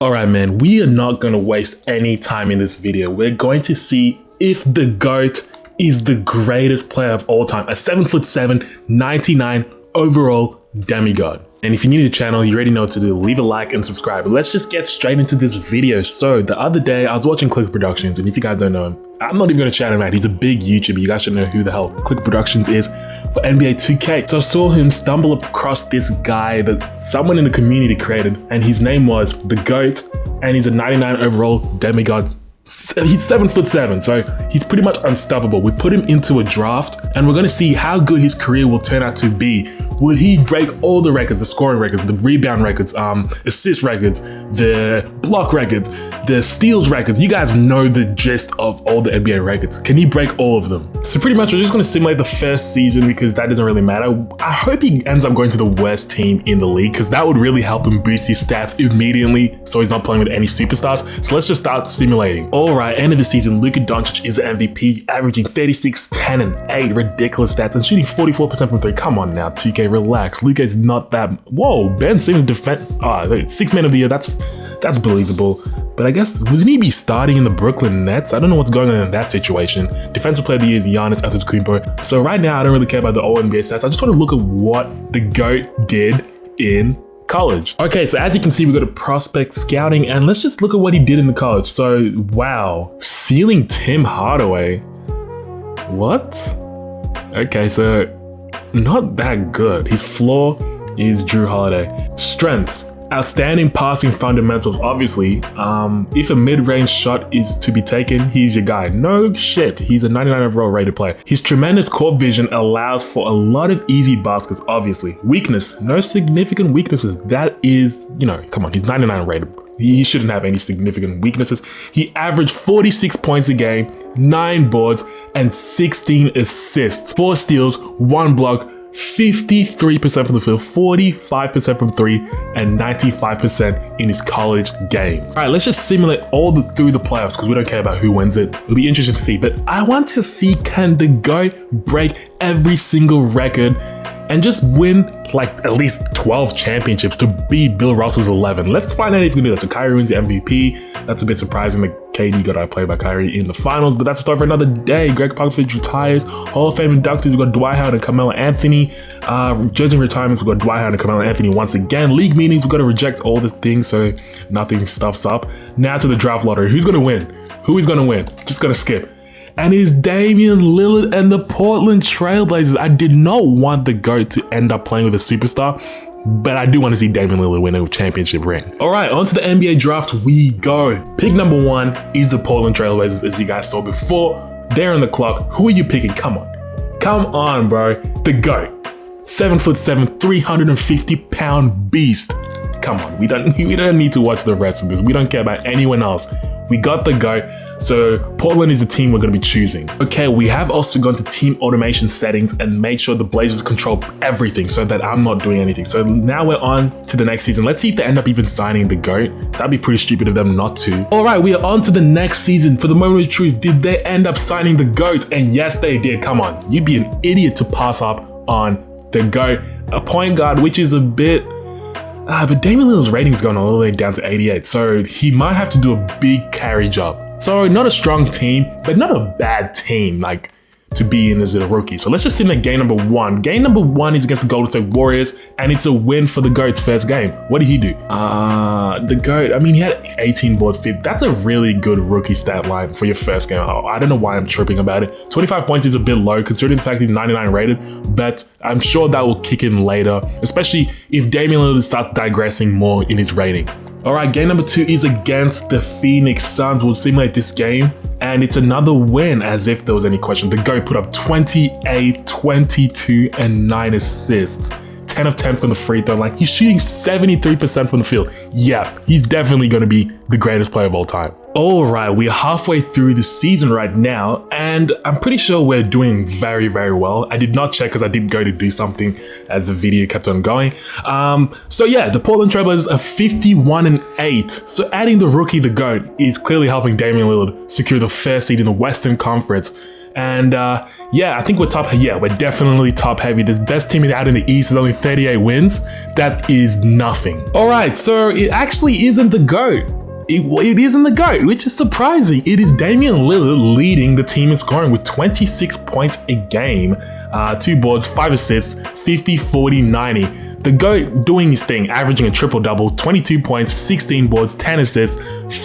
Alright man, we are not going to waste any time in this video. We're going to see if the GOAT is the greatest player of all time. A 7'7", 99 overall demigod. And if you're new to the channel, you already know what to do. Leave a like and subscribe. But let's just get straight into this video. So the other day, I was watching Click Productions, and if you guys don't know him, I'm not even going to shout him out. He's a big YouTuber. You guys should know who the hell Click Productions is for NBA 2K. So I saw him stumble across this guy that someone in the community created, and his name was the GOAT, and he's a 99 overall demigod. He's 7'7", so he's pretty much unstoppable. We put him into a draft, and we're going to see how good his career will turn out to be. Would he break all the records, the scoring records, the rebound records, assist records, the block records, the steals records? You guys know the gist of all the NBA records. Can he break all of them? So pretty much we're just going to simulate the first season because that doesn't really matter. I hope he ends up going to the worst team in the league because that would really help him boost his stats immediately so he's not playing with any superstars. So let's just start simulating. Alright, end of the season, Luka Doncic is the MVP, averaging 36, 10, and 8. Ridiculous stats and shooting 44% from 3. Come on now, 2K, relax. Luka is not that... Whoa, Ben Simmons defense... Sixth man of the year, that's believable. But I guess, wouldn't he be starting in the Brooklyn Nets? I don't know what's going on in that situation. Defensive player of the year is Giannis Antetokounmpo. So right now, I don't really care about the all NBA stats. I just want to look at what the GOAT did in college. Okay, so as you can see, we got a prospect scouting, and let's just look at what he did in the college. So, wow, ceiling Tim Hardaway. What? Okay, so not that good. His floor is Drew Holiday. Strengths. Outstanding passing fundamentals, obviously. If a mid-range shot is to be taken, he's your guy. No shit, he's a 99 overall rated player. His tremendous court vision allows for a lot of easy baskets, obviously. Weakness, no significant weaknesses. That is, you know, come on, he's 99 rated. He shouldn't have any significant weaknesses. He averaged 46 points a game, 9 boards, and 16 assists. 4 steals, 1 block, 53% from the field, 45% from 3, and 95% in his college games. All right, let's just simulate all through the playoffs because we don't care about who wins it. It'll be interesting to see, but I want to see, can the GOAT break every single record and just win like at least 12 championships to beat Bill Russell's 11. Let's find out if we can do that. So Kyrie wins the MVP. That's a bit surprising that KD got outplayed by Kyrie in the finals, but that's a story for another day. Greg Popovich retires. Hall of Fame inductees, we've got Dwight Howard and Carmelo Anthony. Jersey retirements, we've got Dwight Howard and Carmelo Anthony once again. League meetings, we've got to reject all the things so nothing stuffs up. Now to the draft lottery. Who's going to win? Who is going to win? Just going to skip. And it's Damian Lillard and the Portland Trailblazers. I did not want the GOAT to end up playing with a superstar, but I do want to see Damian Lillard win a championship ring. All right, on to the NBA draft we go. Pick number 1 is the Portland Trailblazers, as you guys saw before. They're on the clock. Who are you picking? Come on. Come on, bro. The GOAT. 7'7", 350-pound beast. Come on, we don't need to watch the rest of this. We don't care about anyone else. We got the GOAT, so Portland is the team we're going to be choosing. Okay, we have also gone to team automation settings and made sure the Blazers control everything so that I'm not doing anything. So now we're on to the next season. Let's see if they end up even signing the GOAT. That'd be pretty stupid of them not to. All right, we are on to the next season. For the moment of truth, did they end up signing the GOAT? And yes, they did. Come on, you'd be an idiot to pass up on the GOAT. A point guard, which is a bit... but Damian Lillard's rating is going all the way down to 88, so he might have to do a big carry job. So not a strong team, but not a bad team like to be in as a rookie. So let's just simulate game number 1. Game number 1 is against the Golden State Warriors, and it's a win for the GOAT's first game. What did he do? The GOAT, I mean, he had 18 boards, 50. That's a really good rookie stat line for your first game. I don't know why I'm tripping about it. 25 points is a bit low considering the fact he's 99 rated, but I'm sure that will kick in later, especially if Damian Lillard starts digressing more in his rating. All right, game number 2 is against the Phoenix Suns. We'll simulate this game, and it's another win, as if there was any question. The GOAT put up 28, 22, and 9 assists. 10 of 10 from the free throw line. He's shooting 73% from the field. Yeah, he's definitely going to be the greatest player of all time. All right, we're halfway through the season right now, and I'm pretty sure we're doing very, very well. I did not check because I did go to do something as the video kept on going. So yeah, the Portland Trailblazers are 51-8. So adding the rookie, the GOAT, is clearly helping Damian Lillard secure the first seed in the Western Conference. And yeah, I think we're top. Yeah, we're definitely top heavy. The best team out in the East is only 38 wins. That is nothing. All right, so it actually isn't the GOAT. It isn't the GOAT, which is surprising. It is Damian Lillard leading the team in scoring with 26 points a game, 2 boards, 5 assists, 50, 40, 90. The GOAT doing his thing, averaging a triple-double, 22 points, 16 boards, 10 assists,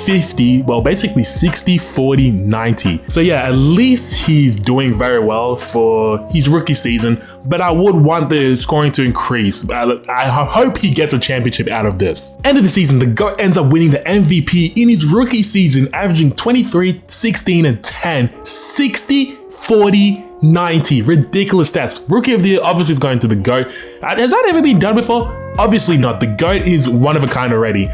50, well, basically 60, 40, 90. So yeah, at least he's doing very well for his rookie season, but I would want the scoring to increase. I hope he gets a championship out of this. End of the season, the GOAT ends up winning the MVP in his rookie season, averaging 23, 16, and 10, 60, 40, 90. Ridiculous stats. Rookie of the Year obviously is going to the GOAT. Has that ever been done before? Obviously not. The GOAT is one of a kind already.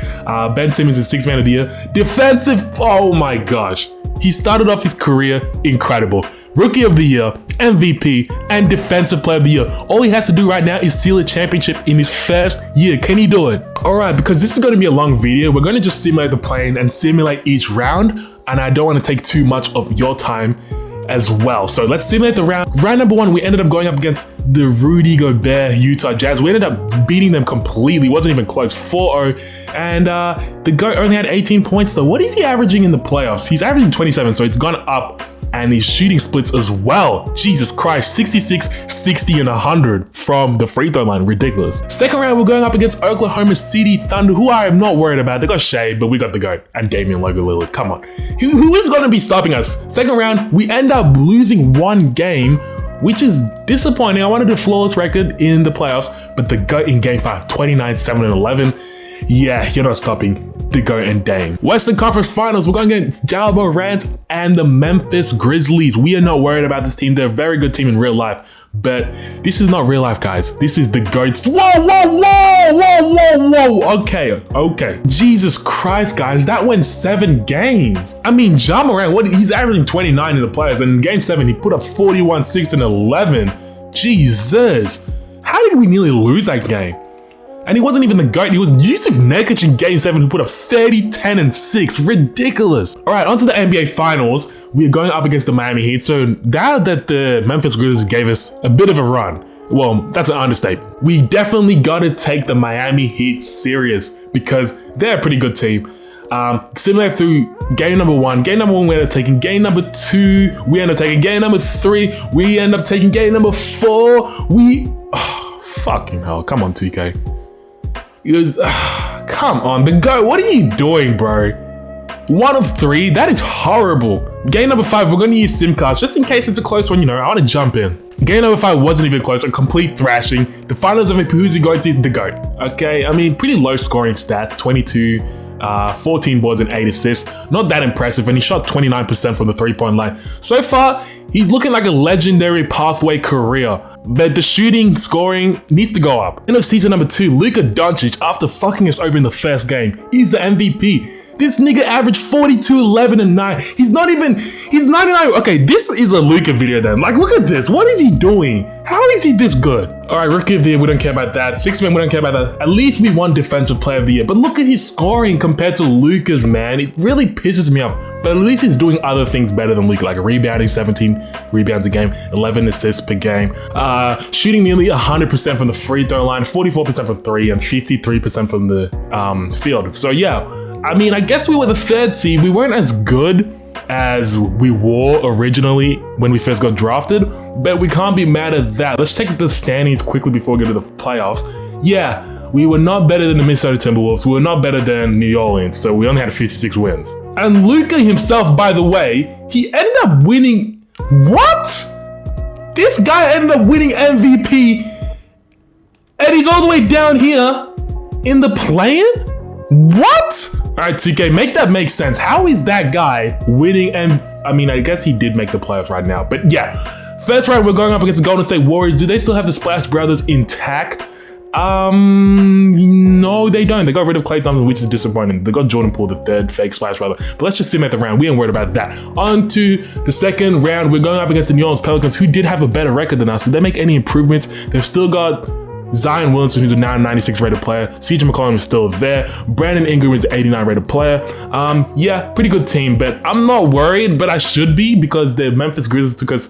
Ben Simmons is 6th Man of the Year. Defensive, oh my gosh. He started off his career incredible. Rookie of the Year, MVP, and Defensive Player of the Year. All he has to do right now is seal a championship in his first year. Can he do it? Alright, because this is going to be a long video, we're going to just simulate the plane and simulate each round. And I don't want to take too much of your time as well. So let's simulate the round. Round number 1, we ended up going up against the Rudy Gobert Utah Jazz. We ended up beating them completely. It wasn't even close, 4-0. And the GOAT only had 18 points though. What is he averaging in the playoffs? He's averaging 27, so it's gone up. And his shooting splits as well. Jesus Christ, 66, 60, and 100 from the free throw line. Ridiculous. Second round, we're going up against Oklahoma City Thunder, who I am not worried about. They got Shea, but we got the GOAT and Damian Lillard. Come on. Who is going to be stopping us? Second round, we end up losing 1 game, which is disappointing. I wanted a flawless record in the playoffs, but the GOAT in game 5, 29, 7, and 11. Yeah, you're not stopping the GOAT and Dame. Western Conference Finals, we're going against Ja Morant and the Memphis Grizzlies. We are not worried about this team. They're a very good team in real life, but this is not real life, guys. This is the GOATs. Whoa. Okay. Jesus Christ, guys, that went 7 games. I mean, Ja Morant, he's averaging 29 in the playoffs, and in game 7, he put up 41, 6, and 11. Jesus. How did we nearly lose that game? And he wasn't even the GOAT. He was Yusuf Nurkic in game 7 who put up 30, 10, and 6. Ridiculous. All right, on to the NBA Finals. We are going up against the Miami Heat. So now that the Memphis Grizzlies gave us a bit of a run, well, that's an understatement. We definitely got to take the Miami Heat serious because they're a pretty good team. Similar through game number 1. Game number 1, we end up taking. Game number 2, we end up taking. Game number 3, we end up taking. Game number 4, fucking hell. Come on, 2K. Come on, the GOAT, what are you doing, bro? 1 of 3, that is horrible. Game number 5, we're going to use Simcast just in case it's a close one, I want to jump in. Game number 5 wasn't even close, a complete thrashing. The finals MVP, who's he going to? The GOAT. Okay, I mean, pretty low scoring stats, 22, 14 boards and 8 assists. Not that impressive, and he shot 29% from the 3-point line. So far, he's looking like a legendary pathway career. But the shooting, scoring needs to go up. End of season number 2, Luka Doncic, after fucking us over in the first game, he's the MVP. This nigga averaged 42, 11, and 9. He's 99. Okay, this is a Luka video then. Like, look at this. What is he doing? How is he this good? All right, Rookie of the Year, we don't care about that. 6th Man, we don't care about that. At least we won Defensive Player of the Year. But look at his scoring compared to Luka's, man. It really pisses me off. But at least he's doing other things better than Luka, like rebounding, 17 rebounds a game, 11 assists per game. Shooting nearly 100% from the free throw line, 44% from 3, and 53% from the field. So yeah, I mean, I guess we were the 3rd seed. We weren't as good as we were originally when we first got drafted, but we can't be mad at that. Let's check the standings quickly before we go to the playoffs. Yeah, we were not better than the Minnesota Timberwolves. We were not better than New Orleans, so we only had 56 wins. And Luka himself, by the way, he ended up winning. What? This guy ended up winning MVP, and he's all the way down here in the play-in? What? All right, 2K, make that make sense. How is that guy winning? And I mean, I guess he did make the playoffs right now, but yeah. First round, we're going up against the Golden State Warriors. Do they still have the Splash Brothers intact? No, they don't. They got rid of Klay Thompson, which is disappointing. They got Jordan Poole, the 3rd fake Splash Brother. But let's just simulate the round. We ain't worried about that. On to the second round. We're going up against the New Orleans Pelicans, who did have a better record than us. Did they make any improvements? They've still got Zion Williamson, who's a 996 rated player. CJ McCollum is still there. Brandon Ingram is an 89 rated player. Yeah, pretty good team, but I'm not worried, but I should be because the Memphis Grizzlies took us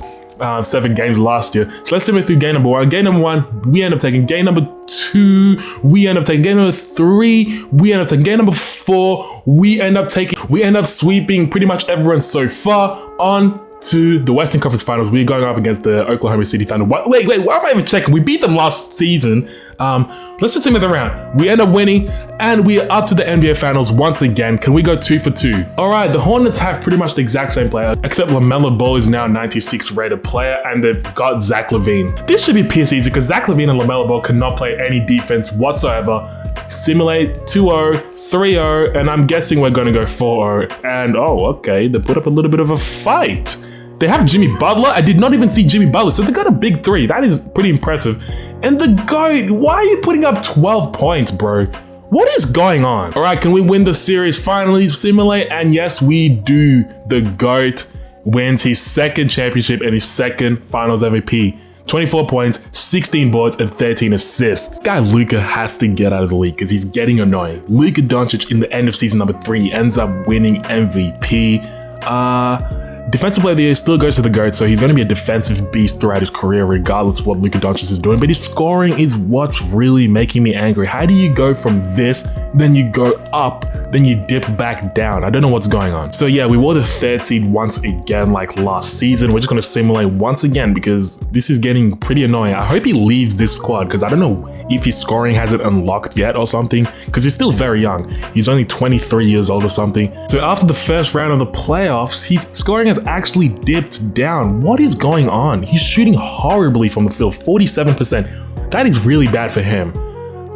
7 games last year. So let's simmer through game number 1. Game number 1, we end up taking. Game number 2, we end up taking. Game number 3, we end up taking. Game number 4, we end up taking. We end up sweeping pretty much everyone so far. On to the Western Conference Finals. We're going up against the Oklahoma City Thunder. Wait, why am I even checking? We beat them last season. Let's just simmer the round. We end up winning, and we are up to the NBA Finals once again. Can we go 2 for 2? All right, the Hornets have pretty much the exact same player, except LaMelo Ball is now a 96 rated player, and they've got Zach LaVine. This should be piss easy because Zach LaVine and LaMelo Ball cannot play any defense whatsoever. Simulate 2-0, 3-0, and I'm guessing we're going to go 4-0. And oh, okay, they put up a little bit of a fight. They have Jimmy Butler. I did not even see Jimmy Butler, so they got a big 3. That is pretty impressive. And the GOAT, why are you putting up 12 points, bro? What is going on? All right, can we win the series finally? Simulate, and yes, we do. The GOAT wins his 2nd championship and his 2nd Finals MVP. 24 points, 16 boards, and 13 assists. This guy Luka has to get out of the league because he's getting annoying. Luka Doncic in the end of season number 3 ends up winning MVP. Defensive player of the year still goes to the GOAT, so he's going to be a defensive beast throughout his career, regardless of what Luka Doncic is doing. But his scoring is what's really making me angry. How do you go from this, then you go up, then you dip back down? I don't know what's going on. So yeah, we were the 3rd seed once again, like last season. We're just going to simulate once again because this is getting pretty annoying. I hope he leaves this squad because I don't know if his scoring hasn't unlocked yet or something, because he's still very young. He's only 23 years old or something. So after the first round of the playoffs, his scoring has actually dipped down. What is going on? He's shooting horribly from the field, 47%. That is really bad for him.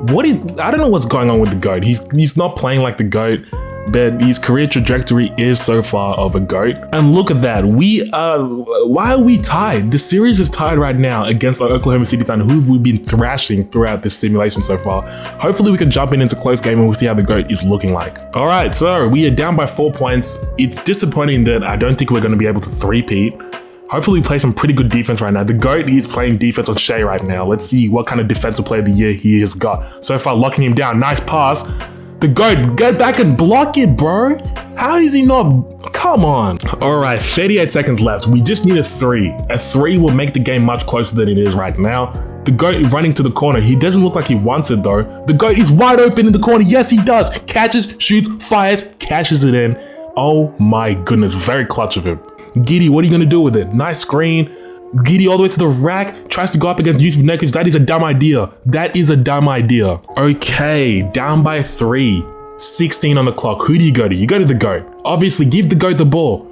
I don't know what's going on with the GOAT. He's not playing like the GOAT, but his career trajectory is so far of a GOAT. And look at that. Why are we tied? The series is tied right now against the Oklahoma City Thunder, who we've been thrashing throughout this simulation so far. Hopefully we can jump into close game and we'll see how the GOAT is looking like. All right, so we are down by 4 points. It's disappointing that I don't think we're going to be able to three-peat. Hopefully we play some pretty good defense right now. The GOAT is playing defense on Shea right now. Let's see what kind of defensive player of the year he has got. So far, locking him down. Nice pass. The GOAT, get back and block it, bro. How is he not? Come on. All right, 38 seconds left. We just need a 3. A 3 will make the game much closer than it is right now. The GOAT is running to the corner. He doesn't look like he wants it though. The GOAT is wide open in the corner. Yes, he does. Catches, shoots, fires, cashes it in. Oh my goodness, very clutch of him. Giddy, what are you going to do with it? Nice screen. Giddy all the way to the rack, tries to go up against Yusuf Nurkic. That is a dumb idea. That is a dumb idea. Okay, down by 3. 16 on the clock. Who do you go to? You go to the GOAT. Obviously, give the GOAT the ball.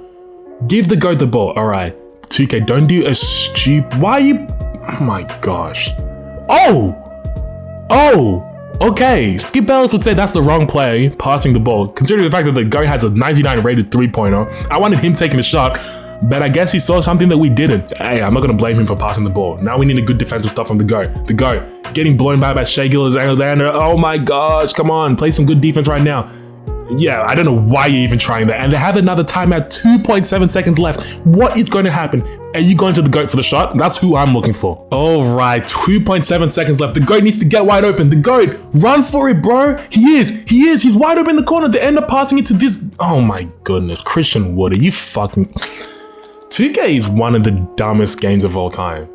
Give the GOAT the ball. All right. 2K, don't do a stupid... Why are you... Oh my gosh. Oh! Okay. Skip Bayless would say that's the wrong play, passing the ball. Considering the fact that the GOAT has a 99 rated 3-pointer, I wanted him taking the shot, but I guess he saw something that we didn't. Hey, I'm not going to blame him for passing the ball. Now we need a good defensive stuff from the GOAT. The GOAT getting blown by Shea Gilgeous-Alexander. Oh my gosh, come on, play some good defense right now. Yeah, I don't know why you're even trying that. And they have another timeout, 2.7 seconds left. What is going to happen? Are you going to the GOAT for the shot? That's who I'm looking for. All right, 2.7 seconds left. The GOAT needs to get wide open. The GOAT, run for it, bro. He is. He's wide open in the corner. They end up passing it to this. Oh my goodness, Christian Wood, are you fucking... 2K is one of the dumbest games of all time.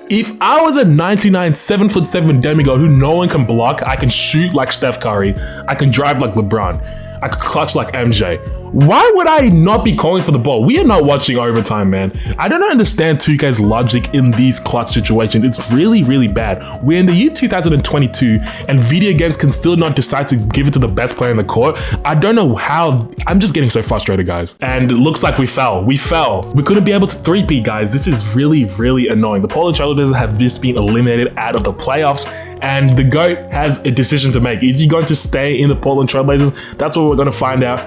If I was a 99 7'7" demigod who no one can block, I can shoot like Steph Curry, I can drive like LeBron, I could clutch like MJ. Why would I not be calling for the ball? We are not watching overtime, man. I don't understand 2K's logic in these clutch situations. It's really, really bad. We're in the year 2022 and video games can still not decide to give it to the best player in the court. I don't know how. I'm just getting so frustrated, guys. And it looks like we fell. We couldn't be able to three-peat, guys. This is really, really annoying. The Portland Trailblazers have just been eliminated out of the playoffs, and the GOAT has a decision to make. Is he going to stay in the Portland Trailblazers? That's what we're going to find out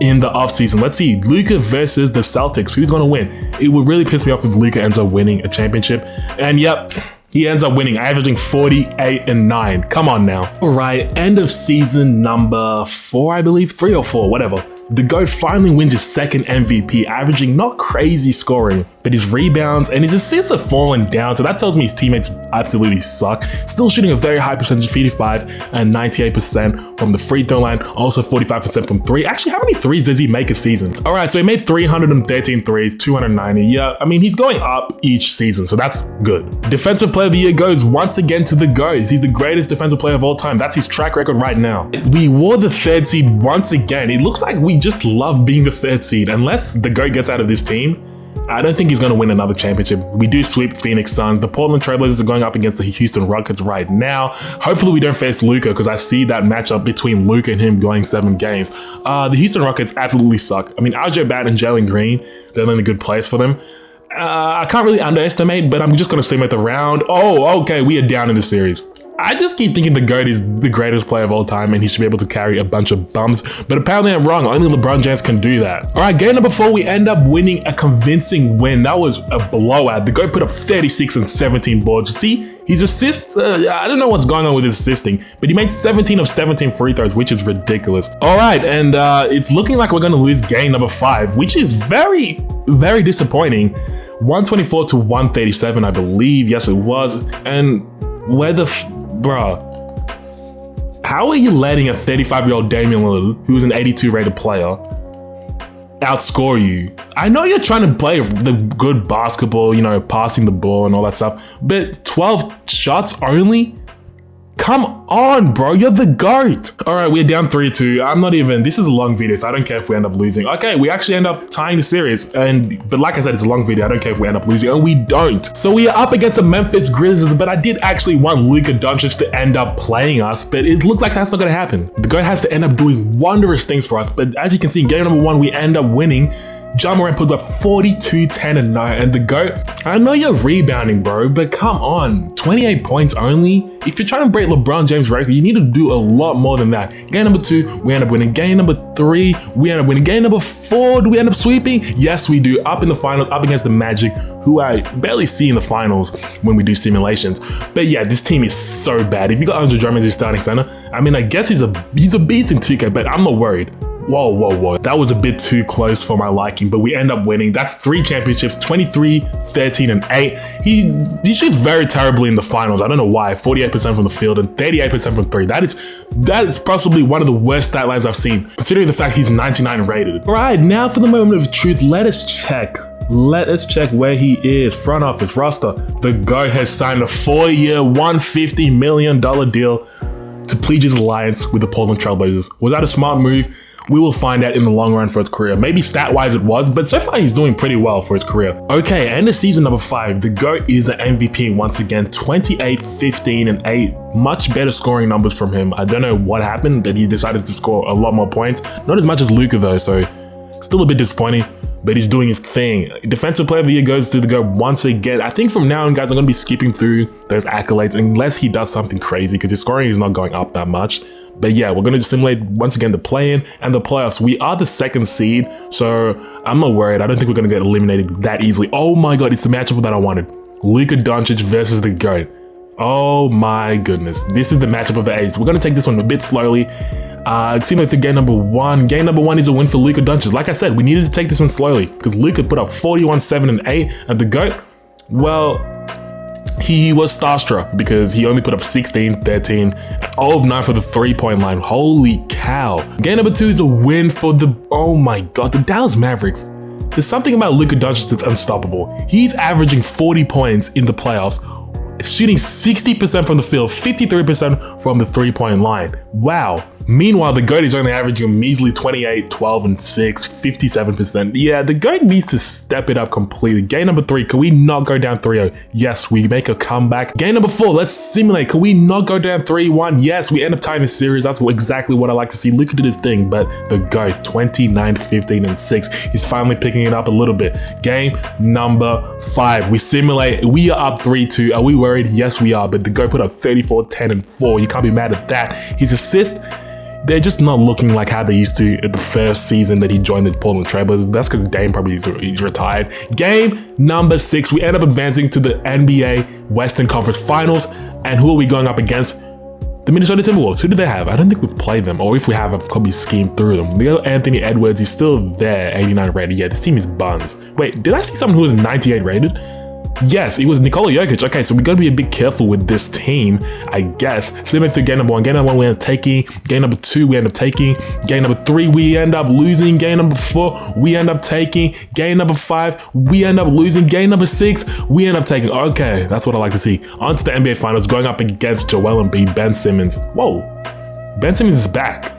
in the offseason. Let's see, Luka versus the Celtics. Who's going to win? It would really piss me off if Luka ends up winning a championship. And yep, he ends up winning, averaging 48-9. Come on now. All right, end of season number 4, I believe, 3 or 4, whatever. The GOAT finally wins his second MVP, averaging not crazy scoring, but but his rebounds and his assists are falling down, so that tells me his teammates absolutely suck. Still shooting a very high percentage, 55 and 98% from the free throw line, also 45% from three. Actually, how many threes does he make a season? All right, so he made 313 threes, 290. Yeah, I mean, he's going up each season, so that's good. Defensive player of the year goes once again to the GOAT. He's the greatest defensive player of all time. That's his track record right now. We wore the third seed once again. It looks like we just love being the third seed. Unless the GOAT gets out of this team, I don't think he's going to win another championship. We do sweep Phoenix Suns. The Portland Trailblazers are going up against the Houston Rockets right now. Hopefully we don't face Luka, because I see that matchup between Luka and him going 7 games. The Houston Rockets absolutely suck. I mean, RJ Barrett and Jalen Green, they're in a good place for them. I can't really underestimate, but I'm just going to simulate the round. Oh, okay, we are down in the series. I just keep thinking the GOAT is the greatest player of all time and he should be able to carry a bunch of bums, but apparently I'm wrong. Only LeBron James can do that. All right, game number 4, we end up winning a convincing win. That was a blowout. The GOAT put up 36 and 17 boards. You see, his assists, I don't know what's going on with his assisting, but he made 17 of 17 free throws, which is ridiculous. All right, and it's looking like we're going to lose game number 5, which is very, very disappointing. 124 to 137, I believe. Yes, it was. And where the bruh, how are you letting a 35-year-old Damian Lillard, who's an 82 rated player, outscore you? I know you're trying to play the good basketball, you know, passing the ball and all that stuff, but 12 shots only? Come on, bro, you're the GOAT. All right, we're down 3-2. This is a long video, so I don't care if we end up losing. Okay, we actually end up tying the series, but like I said, it's a long video. I don't care if we end up losing, and we don't. So we are up against the Memphis Grizzlies, but I did actually want Luka Doncic to end up playing us, but it looked like that's not gonna happen. The GOAT has to end up doing wondrous things for us, but as you can see, game number 1, we end up winning. Ja Morant put up 42, 10, and 9, and the GOAT, I know you're rebounding, bro, but come on, 28 points only? If you're trying to break LeBron James' record, you need to do a lot more than that. Game number 2, we end up winning. Game number 3, we end up winning. Game number 4, do we end up sweeping? Yes, we do. Up in the finals, up against the Magic, who I barely see in the finals when we do simulations. But yeah, this team is so bad. If you got Andre Drummond as your starting center, I mean, I guess he's a beast in 2K, but I'm not worried. Whoa. That was a bit too close for my liking, but we end up winning. That's 3 championships, 23, 13, and 8. He shoots very terribly in the finals. I don't know why. 48% from the field and 38% from 3. That is possibly one of the worst stat lines I've seen, considering the fact he's 99 rated. All right, now for the moment of truth, let us check where he is. Front office roster. The GOAT has signed a 4-year, $150 million deal to plead his alliance with the Portland Trailblazers. Was that a smart move? We will find out in the long run for his career. Maybe stat-wise it was, but so far he's doing pretty well for his career. Okay, and the season number 5, the GOAT is the MVP once again. 28, 15, and 8. Much better scoring numbers from him. I don't know what happened, that he decided to score a lot more points. Not as much as Luka though, so still a bit disappointing, but he's doing his thing. Defensive player of the year goes to the GOAT once again. I think from now on, guys, I'm going to be skipping through those accolades unless he does something crazy, because his scoring is not going up that much. But yeah, we're going to simulate once again the play-in and the playoffs. We are the 2nd seed, so I'm not worried. I don't think we're going to get eliminated that easily. Oh my god, it's the matchup that I wanted. Luka Doncic versus the GOAT. Oh my goodness. This is the matchup of the ages. We're going to take this one a bit slowly. Simulate the game number 1. Game number 1 is a win for Luka Doncic. Like I said, we needed to take this one slowly because Luka put up 41, 7, and 8. And the GOAT, well, he was starstruck because he only put up 16, 13, all of 9 for the 3-point line. Holy cow. Game number 2 is a win for oh my god, the Dallas Mavericks. There's something about Luka Doncic that's unstoppable. He's averaging 40 points in the playoffs, shooting 60% from the field, 53% from the 3-point line. Wow. Meanwhile, the GOAT is only averaging a measly 28, 12, and 6, 57%. Yeah, the GOAT needs to step it up completely. Game number 3, can we not go down 3-0? Yes, we make a comeback. Game number 4, let's simulate. Can we not go down 3-1? Yes, we end up tying the series. That's exactly what I like to see. Luka did his thing, but the GOAT, 29, 15, and 6. He's finally picking it up a little bit. Game number 5, we simulate. We are up 3-2. Are we worried? Yes, we are, but the GOAT put up 34, 10, and 4. You can't be mad at that. His assist, they're just not looking like how they used to at the first season that he joined the Portland Trailblazers. That's because Dame probably he's retired. Game number 6, we end up advancing to the NBA Western Conference Finals. And who are we going up against? The Minnesota Timberwolves, who do they have? I don't think we've played them, or if we have, I've probably schemed through them. We got Anthony Edwards, he's still there, 89 rated. Yeah, this team is buns. Wait, did I see someone who was 98 rated? Yes, it was Nikola Jokic. Okay, so we got to be a bit careful with this team, I guess. So through game number 1. Game number 1 we end up taking. Game number 2 we end up taking. Game number 3 we end up losing. Game number 4 we end up taking. Game number 5 we end up losing. Game number 6 we end up taking. Okay, that's what I like to see. On to the NBA Finals, going up against Joel Embiid, Ben Simmons. Whoa, Ben Simmons is back.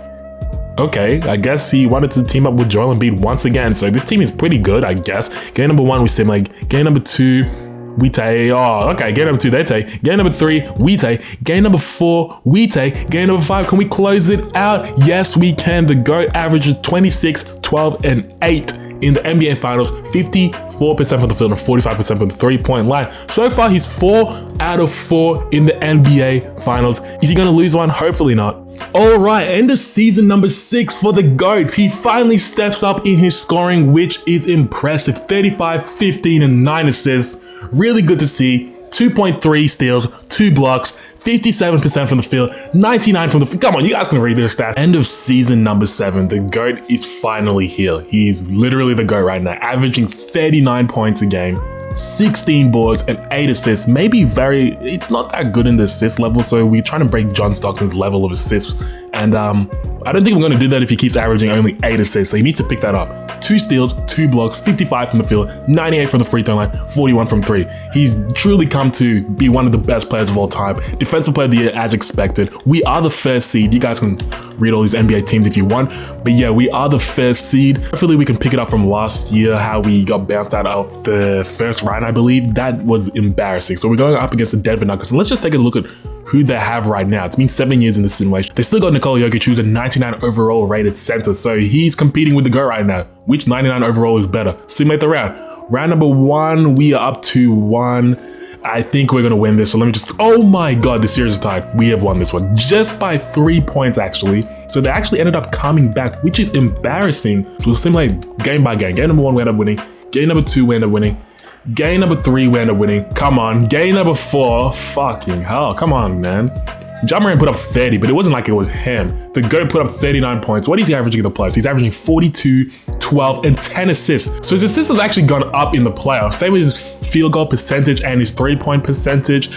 Okay, I guess he wanted to team up with Joel Embiid once again. So this team is pretty good, I guess. Game number 1 we simulate. Game number 2 we take. Oh, okay. Game number 2 they take. Game number 3 we take. Game number 4 we take. Game number 5, can we close it out? Yes, we can. The GOAT averages 26, 12, and 8 in the NBA Finals, 54% from the field and 45% from the three-point line. So far, he's 4 out of 4 in the NBA Finals. Is he going to lose one? Hopefully not. All right, end of season number 6 for the GOAT. He finally steps up in his scoring, which is impressive. 35, 15, and 9 assists. Really good to see. 2.3 steals, 2 blocks, 57% from the field, 99 from the field. Come on, you guys can read their stats. End of season number 7. The GOAT is finally here. He's literally the GOAT right now, averaging 39 points a game, 16 boards, and 8 assists. Maybe it's not that good in the assist level, so we're trying to break John Stockton's level of assists. And I don't think we're going to do that if he keeps averaging only 8 assists, so he needs to pick that up. 2 steals, 2 blocks, 55 from the field, 98 from the free throw line, 41 from 3. He's truly come to be one of the best players of all time. Defensive player of the year as expected. We are the first seed. You guys can read all these NBA teams if you want. But yeah, we are the first seed. Hopefully we can pick it up from last year, how we got bounced out of the first round, I believe. That was embarrassing. So we're going up against the Denver Nuggets. And let's just take a look at who they have right now. It's been 7 years in the simulation. They still got Nikola Jokic, who's a 99 overall rated center. So he's competing with the GOAT right now. Which 99 overall is better? Simulate the round. Round number 1, we are up to 1. I think we're going to win this. So let me just, oh my God, the series is tied. We have won this one just by 3 points, actually. So they actually ended up coming back, which is embarrassing. So we'll simulate game by game. Game number 1, we end up winning. Game number 2, we end up winning. Game number 3, we end up winning. Come on. Game number 4, fucking hell. Come on, man. Ja Morant put up 30, but it wasn't like it was him. The GOAT put up 39 points. What is he averaging in the playoffs? He's averaging 42, 12, and 10 assists. So his assists have actually gone up in the playoffs. Same with his field goal percentage and his three-point percentage.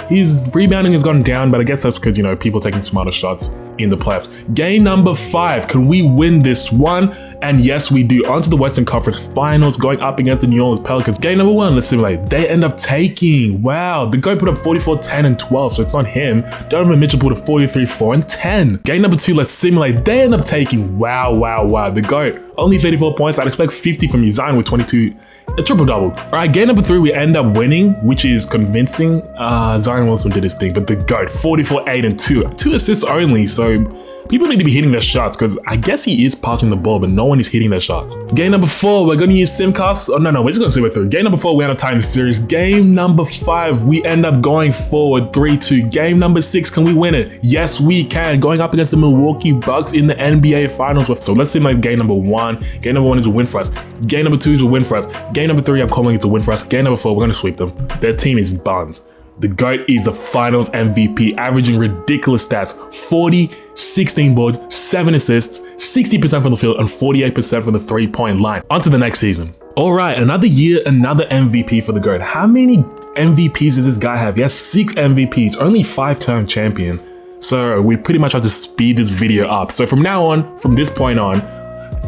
His rebounding has gone down, but I guess that's because, you know, people taking smarter shots in the playoffs. Game number 5. Can we win this one? And yes, we do. On to the Western Conference Finals, going up against the New Orleans Pelicans. Game number 1, let's simulate. They end up taking. Wow, the GOAT put up 44, 10, and 12, so it's not him. Donovan Mitchell put up 43, 4, and 10. Game number 2, let's simulate. They end up taking. Wow, wow, wow. The GOAT, only 34 points. I'd expect 50 from you. Zion with 22. A triple-double. All right, game number 3, we end up winning, which is convincing. Zion also did his thing, but the GOAT, 44, 8, and 2. 2 assists only, so people need to be hitting their shots, because I guess he is passing the ball, but no one is hitting their shots. Game number 4, we're going to use Simcast. Oh, no, we're just going to see it through. Game number 4, we end up tying the series. Game number 5, we end up going forward 3-2. Game number 6, can we win it? Yes, we can. Going up against the Milwaukee Bucks in the NBA Finals. So let's simulate game number 1. Game number 1 is a win for us. Game number 2 is a win for us. Game number 3, I'm calling it a win for us. Game number 4, we're going to sweep them. Their team is buns. The GOAT is the Finals MVP, averaging ridiculous stats: 40, 16 boards, 7 assists, 60% from the field, and 48% from the three-point line. On to the next season. All right, another year, another MVP for the GOAT. How many MVPs does this guy have? He has 6 MVPs, only 5-time champion. So we pretty much have to speed this video up. So from now on, from this point on,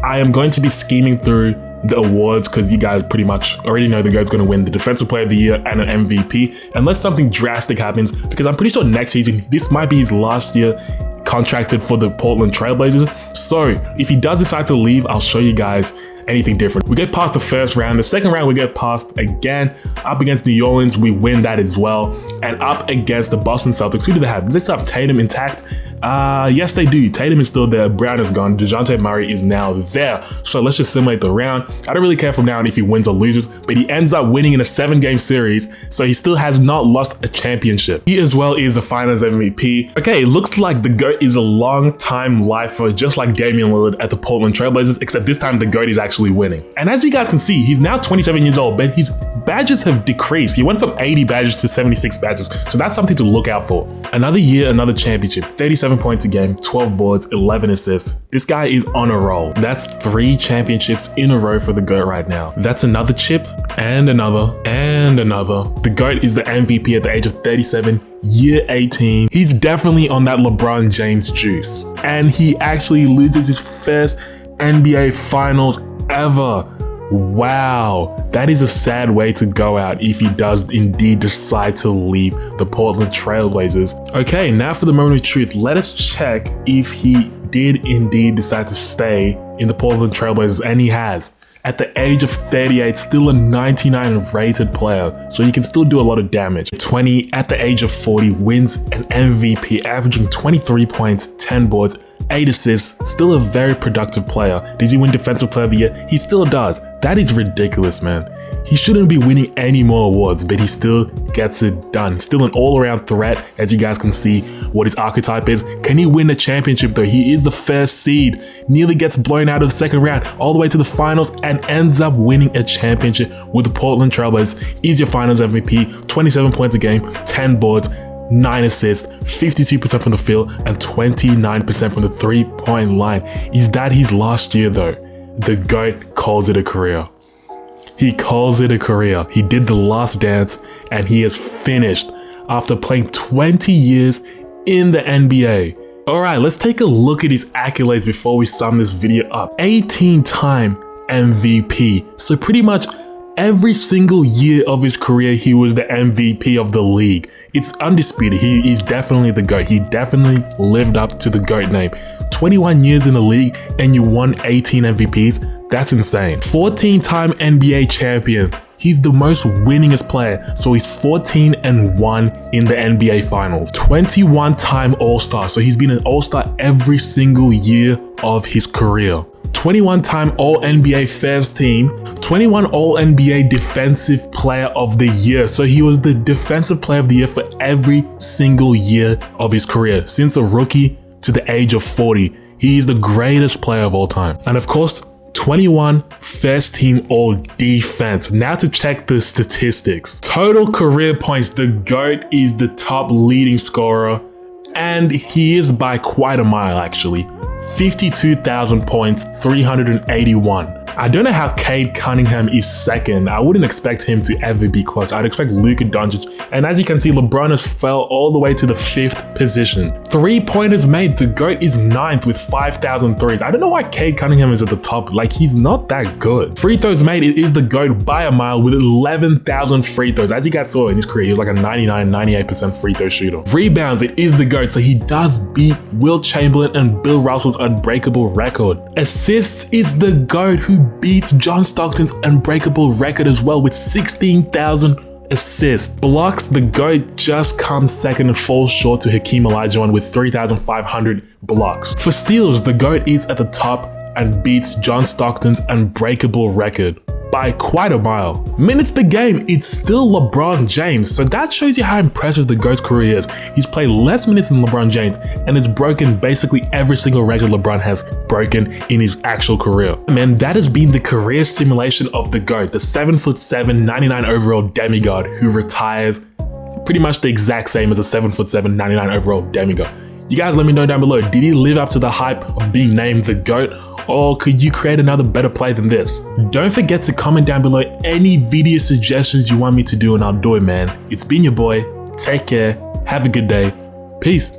I am going to be scheming through the awards, because you guys pretty much already know the GOAT's going to win the Defensive Player of the Year and an MVP, unless something drastic happens, because I'm pretty sure next season, this might be his last year contracted for the Portland Trailblazers. So if he does decide to leave, I'll show you guys anything different. We get past the first round. The second round, we get past again. Up against New Orleans, we win that as well. And up against the Boston Celtics, who do they have? Do they still have Tatum intact? Yes, they do. Tatum is still there. Brown is gone. DeJounte Murray is now there. So let's just simulate the round. I don't really care from now on if he wins or loses, but he ends up winning in a 7-game series. So he still has not lost a championship. He as well is the Finals MVP. Okay, it looks like the GOAT is a long-time lifer, just like Damian Lillard at the Portland Trailblazers, except this time the GOAT is actually actually winning. And as you guys can see, he's now 27 years old, but his badges have decreased. He went from 80 badges to 76 badges, so that's something to look out for. Another year, another championship, 37 points a game, 12 boards, 11 assists. This guy is on a roll. That's 3 championships in a row for the GOAT right now. That's another chip, and another, and another. The GOAT is the MVP at the age of 37, year 18. He's definitely on that LeBron James juice. And he actually loses his first NBA Finals ever. Wow, that is a sad way to go out if he does indeed decide to leave the Portland Trail Blazers. Okay, now for the moment of truth. Let us check if he did indeed decide to stay in the Portland Trail Blazers, and he has. At the age of 38, still a 99 rated player, so he can still do a lot of damage. 20 at the age of 40, wins an MVP, averaging 23 points, 10 boards, 8 assists, still a very productive player. Does he win Defensive Player of the Year? He still does. That is ridiculous, man. He shouldn't be winning any more awards, but he still gets it done. Still an all-around threat, as you guys can see what his archetype is. Can he win a championship though? He is the first seed, nearly gets blown out of the second round, all the way to the finals, and ends up winning a championship with the Portland Trail Blazers. Is your finals MVP, 27 points a game, 10 boards, 9 assists, 52% from the field, and 29% from the three-point line. Is that his last year though? The GOAT calls it a career. He calls it a career. He did the last dance and he has finished after playing 20 years in the NBA. Alright, let's take a look at his accolades before we sum this video up. 18-time MVP. So pretty much every single year of his career, he was the MVP of the league. It's undisputed. He is definitely the GOAT. He definitely lived up to the GOAT name. 21 years in the league and you won 18 MVPs. That's insane. 14-time NBA champion. He's the most winningest player, so he's 14-1 in the NBA Finals. 21-time All-Star, so he's been an All-Star every single year of his career. 21-time All-NBA First Team, 21 All-NBA Defensive Player of the Year. So he was the Defensive Player of the Year for every single year of his career, since a rookie to the age of 40. He is the greatest player of all time. And of course, 21 First Team All Defense. Now to check the statistics. Total career points, the GOAT is the top leading scorer, and he is by quite a mile actually. 52,000 points, 381. I don't know how Cade Cunningham is second. I wouldn't expect him to ever be close. I'd expect Luka Doncic. And as you can see, LeBron has fell all the way to the 5th position. 3-pointers made, the GOAT is 9th with 5,000 threes. I don't know why Cade Cunningham is at the top. Like, he's not that good. Free throws made, it is the GOAT by a mile with 11,000 free throws. As you guys saw in his career, he was like a 98% free throw shooter. Rebounds, it is the GOAT. So he does beat Wilt Chamberlain and Bill Russell's unbreakable record. Assists, it's the GOAT who beats John Stockton's unbreakable record as well with 16,000 assists. Blocks, the GOAT just comes second and falls short to Hakeem Olajuwon with 3,500 blocks. For steals, the GOAT is at the top and beats John Stockton's unbreakable record by quite a mile. Minutes per game, it's still LeBron James. So that shows you how impressive the GOAT's career is. He's played less minutes than LeBron James and has broken basically every single record LeBron has broken in his actual career. Man, that has been the career simulation of the GOAT, the 7'7", 99 overall demigod who retires pretty much the exact same as a 7'7", 99 overall demigod. You guys let me know down below, did he live up to the hype of being named the GOAT, or could you create another better play than this? Don't forget to comment down below any video suggestions you want me to do and I'll do it, man. It's been your boy, take care, have a good day, peace.